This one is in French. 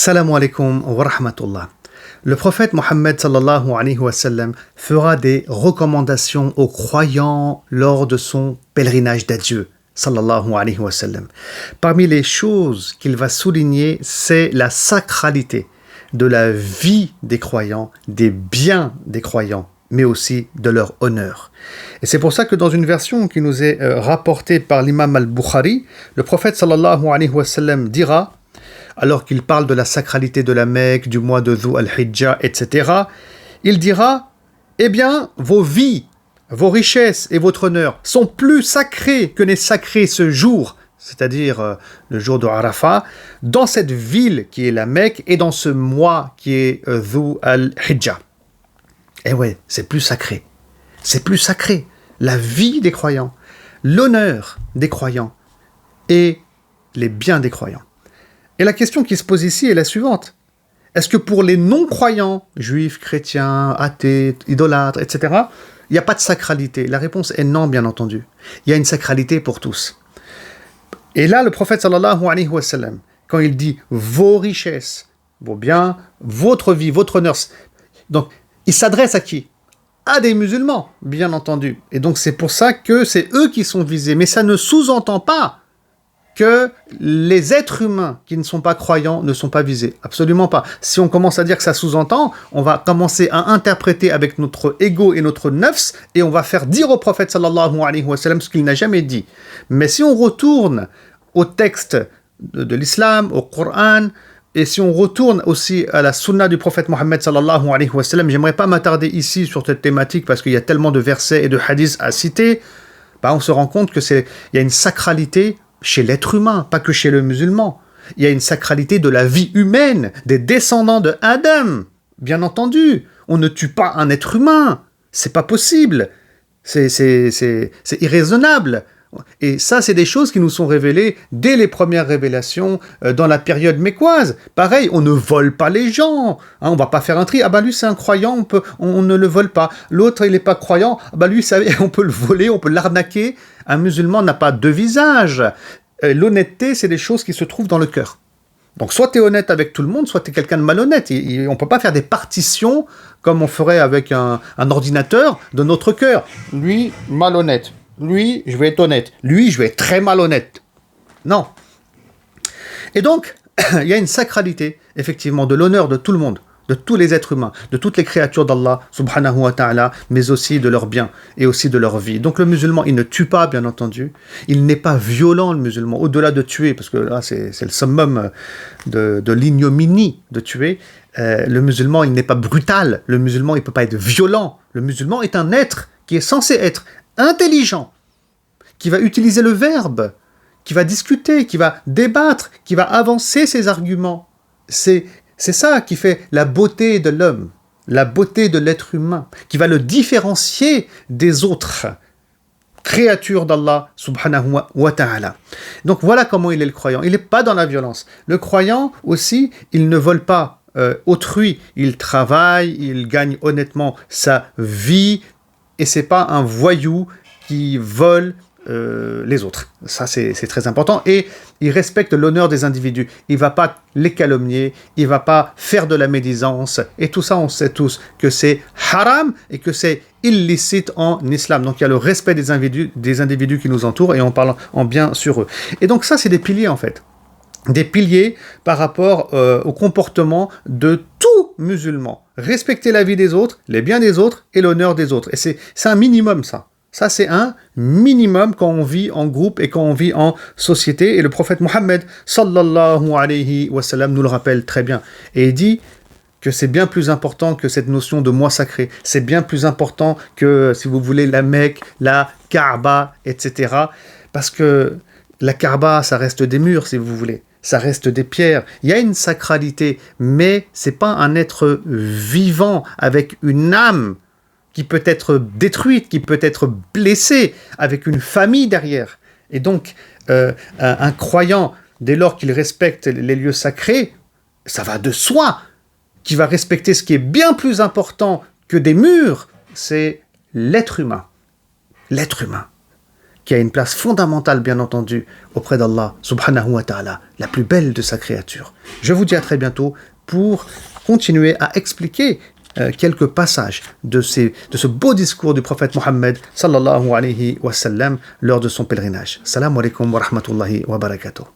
Salam alaikum wa rahmatullah. Le prophète Mohammed sallallahu alayhi wa sallam fera des recommandations aux croyants lors de son pèlerinage d'adieu. Sallallahu alayhi wa sallam. Parmi les choses qu'il va souligner, c'est la sacralité de la vie des croyants, des biens des croyants, mais aussi de leur honneur. Et c'est pour ça que dans une version qui nous est rapportée par l'imam al-Bukhari, le prophète sallallahu alayhi wa sallam dira, alors qu'il parle de la sacralité de la Mecque, du mois de Dhu al-Hijjah, etc., il dira, eh bien, vos vies, vos richesses et votre honneur sont plus sacrés que n'est sacré ce jour, c'est-à-dire le jour de Arafat, dans cette ville qui est la Mecque et dans ce mois qui est Dhu al-Hijjah. Eh ouais, c'est plus sacré. C'est plus sacré. La vie des croyants, l'honneur des croyants et les biens des croyants. Et la question qui se pose ici est la suivante. Est-ce que pour les non-croyants, juifs, chrétiens, athées, idolâtres, etc., il n'y a pas de sacralité? La réponse est non, bien entendu. Il y a une sacralité pour tous. Et là, le prophète sallallahu alayhi wa sallam, quand il dit vos richesses, vos biens, votre vie, votre honneur, donc il s'adresse à qui? À des musulmans, bien entendu. Et donc c'est pour ça que c'est eux qui sont visés. Mais ça ne sous-entend pas que les êtres humains qui ne sont pas croyants ne sont pas visés. Absolument pas. Si on commence à dire que ça sous-entend, on va commencer à interpréter avec notre ego et notre nafs, et on va faire dire au prophète sallallahu alayhi wa sallam ce qu'il n'a jamais dit. Mais si on retourne au texte de l'islam, au Coran, et si on retourne aussi à la sunna du prophète Mohammed sallallahu alayhi wa sallam, j'aimerais pas m'attarder ici sur cette thématique parce qu'il y a tellement de versets et de hadiths à citer, on se rend compte que il y a une sacralité chez l'être humain, pas que chez le musulman. Il y a une sacralité de la vie humaine, des descendants de Adam. Bien entendu, on ne tue pas un être humain. C'est pas possible. C'est irraisonnable. Et ça, c'est des choses qui nous sont révélées dès les premières révélations dans la période mécoise. Pareil, on ne vole pas les gens. On va pas faire un tri. Lui, c'est un croyant, on ne le vole pas. L'autre, il n'est pas croyant. Lui, on peut le voler, on peut l'arnaquer. Un musulman n'a pas deux visages. L'honnêteté, c'est des choses qui se trouvent dans le cœur. Donc, soit tu es honnête avec tout le monde, soit tu es quelqu'un de malhonnête. On ne peut pas faire des partitions comme on ferait avec un ordinateur de notre cœur. Lui, malhonnête. Lui, je vais être honnête. Lui, je vais être très malhonnête. Non. Et donc, il y a une sacralité, effectivement, de l'honneur de tout le monde, de tous les êtres humains, de toutes les créatures d'Allah, subhanahu wa ta'ala, mais aussi de leurs biens et aussi de leur vie. Donc le musulman, il ne tue pas, bien entendu. Il n'est pas violent, le musulman, au-delà de tuer, parce que là, c'est le summum de l'ignominie de tuer. Le musulman, il n'est pas brutal. Le musulman, il ne peut pas être violent. Le musulman est un être qui est censé être intelligent, qui va utiliser le verbe, qui va discuter, qui va débattre, qui va avancer ses arguments. C'est ça qui fait la beauté de l'homme, la beauté de l'être humain, qui va le différencier des autres créatures d'Allah subhanahu wa ta'ala. Donc voilà comment il est le croyant. Il n'est pas dans la violence. Le croyant aussi, il ne vole pas autrui. Il travaille, il gagne honnêtement sa vie, et c'est pas un voyou qui vole les autres. Ça, c'est très important. Et il respecte l'honneur des individus. Il va pas les calomnier, il va pas faire de la médisance. Et tout ça, on sait tous que c'est haram et que c'est illicite en islam. Donc, il y a le respect des individus qui nous entourent et on parle en bien sur eux. Et donc, ça, c'est des piliers, en fait. Des piliers par rapport au comportement de tout musulman. Respecter la vie des autres, les biens des autres et l'honneur des autres. Et c'est un minimum, ça. Ça, c'est un minimum quand on vit en groupe et quand on vit en société. Et le prophète Mohammed, sallallahu alayhi wa sallam, nous le rappelle très bien. Et il dit que c'est bien plus important que cette notion de mois sacré. C'est bien plus important que, si vous voulez, la Mecque, la Kaaba, etc. Parce que la Kaaba, ça reste des murs, si vous voulez. Ça reste des pierres. Il y a une sacralité, mais c'est pas un être vivant avec une âme qui peut être détruite, qui peut être blessée, avec une famille derrière. Et donc, un croyant, dès lors qu'il respecte les lieux sacrés, ça va de soi, qu'il va respecter ce qui est bien plus important que des murs, c'est l'être humain. L'être humain. qui a une place fondamentale, bien entendu, auprès d'Allah, subhanahu wa ta'ala, la plus belle de sa créature. Je vous dis à très bientôt pour continuer à expliquer quelques passages de ce beau discours du prophète Mohammed sallallahu alayhi wa sallam lors de son pèlerinage. Salam alaikum wa rahmatullahi wa barakatuh.